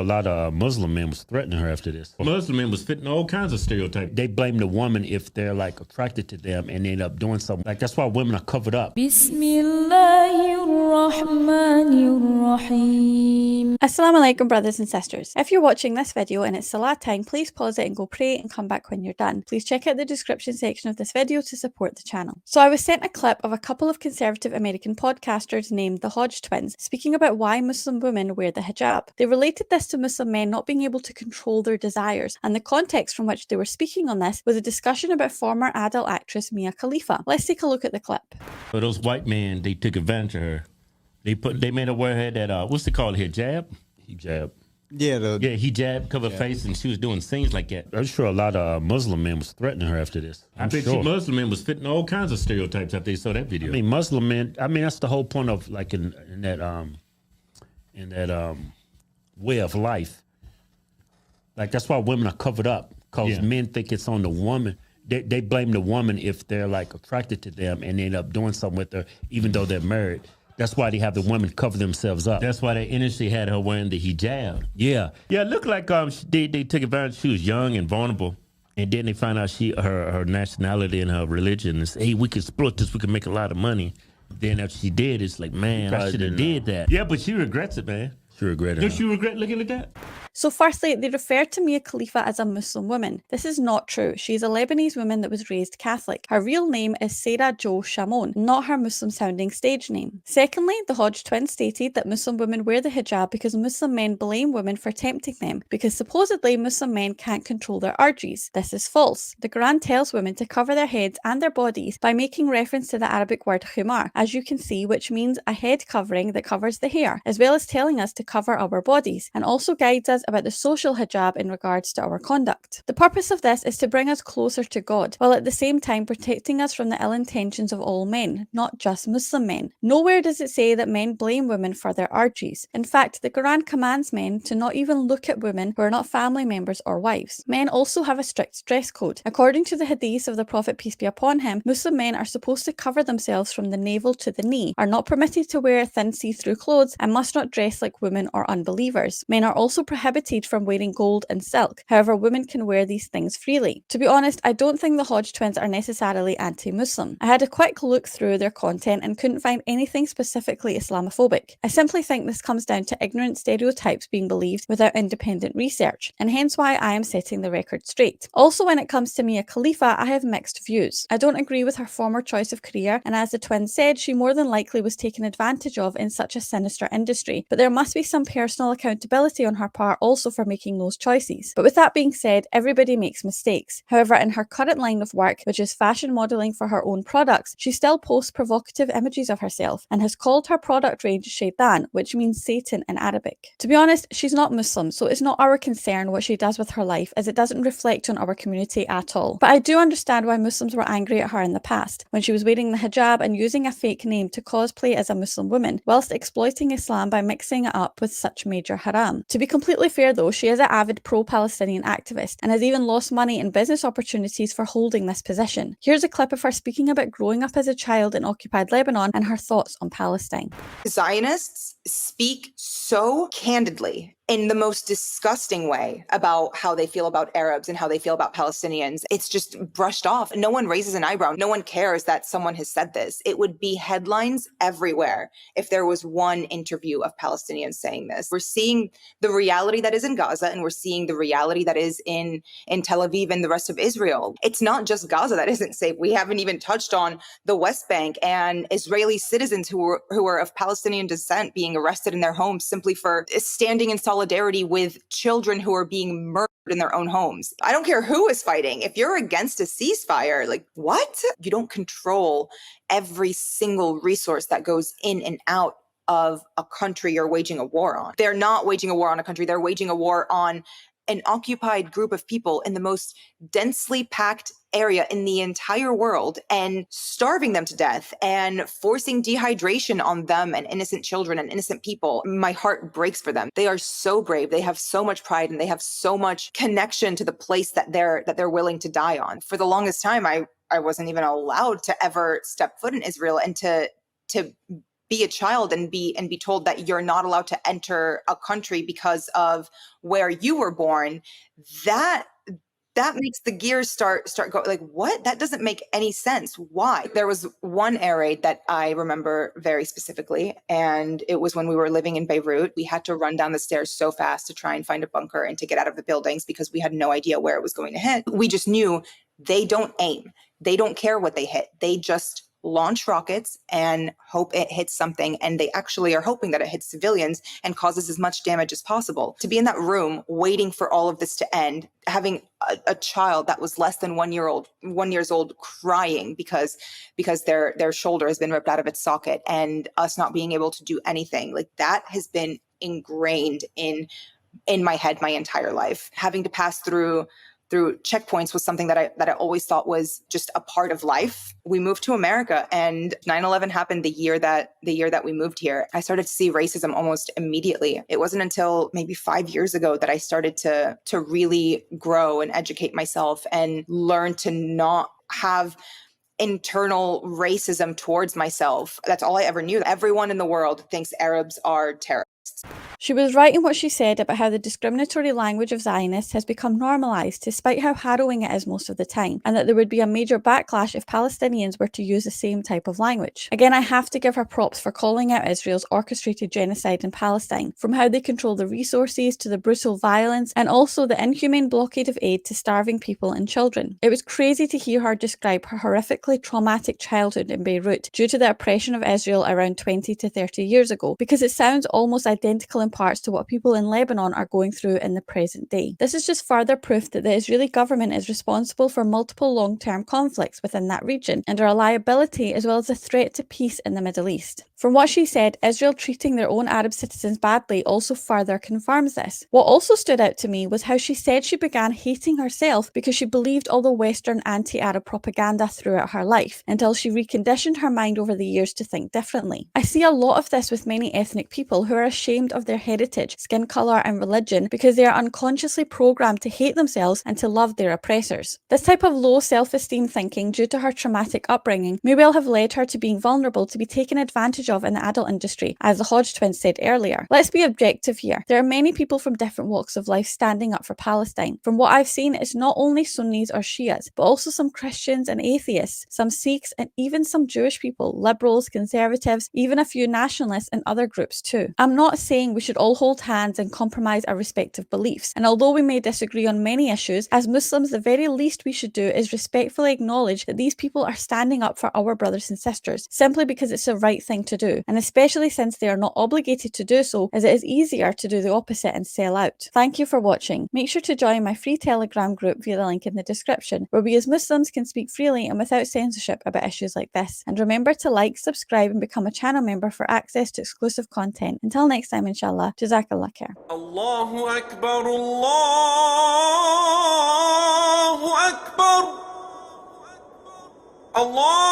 A lot of Muslim men was threatening her after this. Muslim men was fitting all kinds of stereotypes. They blame the woman if they're like attracted to them and end up doing something. Like that's why women are covered up. Bismillahirrahmanirrahim. Assalamu alaikum, brothers and sisters. If you're watching this video and it's Salah time, please pause it and go pray and come back when you're done. Please check out the description section of this video to support the channel. So I was sent a clip of a couple of conservative American podcasters named the Hodge Twins speaking about why Muslim women wear the hijab. They related this to Muslim men not being able to control their desires, and the context from which they were speaking on this was a discussion about former adult actress Mia Khalifa. Let's take a look at the clip. So those white men, they took advantage of her. They made her wear her that what's it called, hijab? Hijab. Yeah, hijab, cover face, and she was doing things like that. I'm sure a lot of Muslim men was threatening her after this. I bet you Muslim men was fitting all kinds of stereotypes after they saw that video. I mean, Muslim men. I mean, that's the whole point of like in that way of life. Like that's why women are covered up, because men think it's on the woman. They blame the woman if they're like attracted to them and end up doing something with her, even though they're married. That's why they have the women cover themselves up. That's why they initially had her wearing the hijab. Yeah, it looked like they took advantage. She was young and vulnerable, and then they found out her nationality and her religion. And say, hey, we can exploit this. We can make a lot of money. Then after she did, it's like, man, I should have did that. Yeah, but she regrets it, man. She regretted it. Does she regret looking at that? So firstly, they refer to Mia Khalifa as a Muslim woman. This is not true. She is a Lebanese woman that was raised Catholic. Her real name is Sarah Jo Shamon, not her Muslim-sounding stage name. Secondly, the Hodge Twins stated that Muslim women wear the hijab because Muslim men blame women for tempting them, because supposedly Muslim men can't control their urges. This is false. The Quran tells women to cover their heads and their bodies by making reference to the Arabic word khimar, as you can see, which means a head covering that covers the hair, as well as telling us to cover our bodies, and also guides us about the social hijab in regards to our conduct. The purpose of this is to bring us closer to God, while at the same time protecting us from the ill intentions of all men, not just Muslim men. Nowhere does it say that men blame women for their urges. In fact, the Quran commands men to not even look at women who are not family members or wives. Men also have a strict dress code. According to the hadith of the Prophet, peace be upon him, Muslim men are supposed to cover themselves from the navel to the knee, are not permitted to wear thin see-through clothes, and must not dress like women or unbelievers. Men are also prohibited from wearing gold and silk. However, women can wear these things freely. To be honest, I don't think the Hodge Twins are necessarily anti-Muslim. I had a quick look through their content and couldn't find anything specifically Islamophobic. I simply think this comes down to ignorant stereotypes being believed without independent research, and hence why I am setting the record straight. Also, when it comes to Mia Khalifa, I have mixed views. I don't agree with her former choice of career, and as the twins said, she more than likely was taken advantage of in such a sinister industry, but there must be some personal accountability on her part also for making those choices. But with that being said, everybody makes mistakes. However, in her current line of work, which is fashion modelling for her own products, she still posts provocative images of herself and has called her product range Shaitan, which means Satan in Arabic. To be honest, she's not Muslim, so it's not our concern what she does with her life, as it doesn't reflect on our community at all. But I do understand why Muslims were angry at her in the past, when she was wearing the hijab and using a fake name to cosplay as a Muslim woman, whilst exploiting Islam by mixing it up with such major haram. To be completely fair though, she is an avid pro-Palestinian activist and has even lost money and business opportunities for holding this position. Here's a clip of her speaking about growing up as a child in occupied Lebanon and her thoughts on Palestine. Zionists speak so candidly in the most disgusting way about how they feel about Arabs and how they feel about Palestinians. It's just brushed off. No one raises an eyebrow. No one cares that someone has said this. It would be headlines everywhere if there was one interview of Palestinians saying this. We're seeing the reality that is in Gaza, and we're seeing the reality that is in Tel Aviv and the rest of Israel. It's not just Gaza that isn't safe. We haven't even touched on the West Bank and Israeli citizens who are of Palestinian descent being arrested in their homes simply for standing in solidarity with children who are being murdered in their own homes. I don't care who is fighting. If you're against a ceasefire, like what? You don't control every single resource that goes in and out of a country you're waging a war on. They're not waging a war on a country. They're waging a war on an occupied group of people in the most densely packed area in the entire world and starving them to death and forcing dehydration on them and innocent children and innocent people. My heart breaks for them. They are so brave. They have so much pride and they have so much connection to the place that they're willing to die on. For the longest time, I wasn't even allowed to ever step foot in Israel and to be a child and be told that you're not allowed to enter a country because of where you were born, that makes the gears start going like, what? That doesn't make any sense. Why? There was one air raid that I remember very specifically, and it was when we were living in Beirut. We had to run down the stairs so fast to try and find a bunker and to get out of the buildings because we had no idea where it was going to hit. We just knew they don't aim. They don't care what they hit. They just launch rockets and hope it hits something. And they actually are hoping that it hits civilians and causes as much damage as possible. To be in that room, waiting for all of this to end, having a child that was less than 1 years old crying because their shoulder has been ripped out of its socket, and us not being able to do anything, like that has been ingrained in my head my entire life. Having to pass through checkpoints was something that I always thought was just a part of life. We moved to America, and 9/11 happened the year that we moved here. I started to see racism almost immediately. It wasn't until maybe 5 years ago that I started to really grow and educate myself and learn to not have internal racism towards myself. That's all I ever knew. Everyone in the world thinks Arabs are terrorists. She was right in what she said about how the discriminatory language of Zionists has become normalised, despite how harrowing it is most of the time, and that there would be a major backlash if Palestinians were to use the same type of language. Again, I have to give her props for calling out Israel's orchestrated genocide in Palestine, from how they control the resources to the brutal violence, and also the inhumane blockade of aid to starving people and children. It was crazy to hear her describe her horrifically traumatic childhood in Beirut due to the oppression of Israel around 20 to 30 years ago, because it sounds almost identical in parts to what people in Lebanon are going through in the present day. This is just further proof that the Israeli government is responsible for multiple long-term conflicts within that region and are a liability as well as a threat to peace in the Middle East. From what she said, Israel treating their own Arab citizens badly also further confirms this. What also stood out to me was how she said she began hating herself because she believed all the Western anti-Arab propaganda throughout her life, until she reconditioned her mind over the years to think differently. I see a lot of this with many ethnic people who are ashamed of their heritage, skin colour and religion because they are unconsciously programmed to hate themselves and to love their oppressors. This type of low self-esteem thinking due to her traumatic upbringing may well have led her to being vulnerable to be taken advantage of in the adult industry, as the Hodge Twins said earlier. Let's be objective here. There are many people from different walks of life standing up for Palestine. From what I've seen, it's not only Sunnis or Shias, but also some Christians and atheists, some Sikhs, and even some Jewish people, liberals, conservatives, even a few nationalists and other groups too. I'm not saying we should all hold hands and compromise our respective beliefs, and although we may disagree on many issues, as Muslims the very least we should do is respectfully acknowledge that these people are standing up for our brothers and sisters, simply because it's the right thing to do, and especially since they are not obligated to do so, as it is easier to do the opposite and sell out. Thank you for watching. Make sure to join my free Telegram group via the link in the description, where we as Muslims can speak freely and without censorship about issues like this. And remember to like, subscribe and become a channel member for access to exclusive content. Until next time, inshallah, Jazakallah khair. Allahu Akbar, Allahu Akbar, Allah.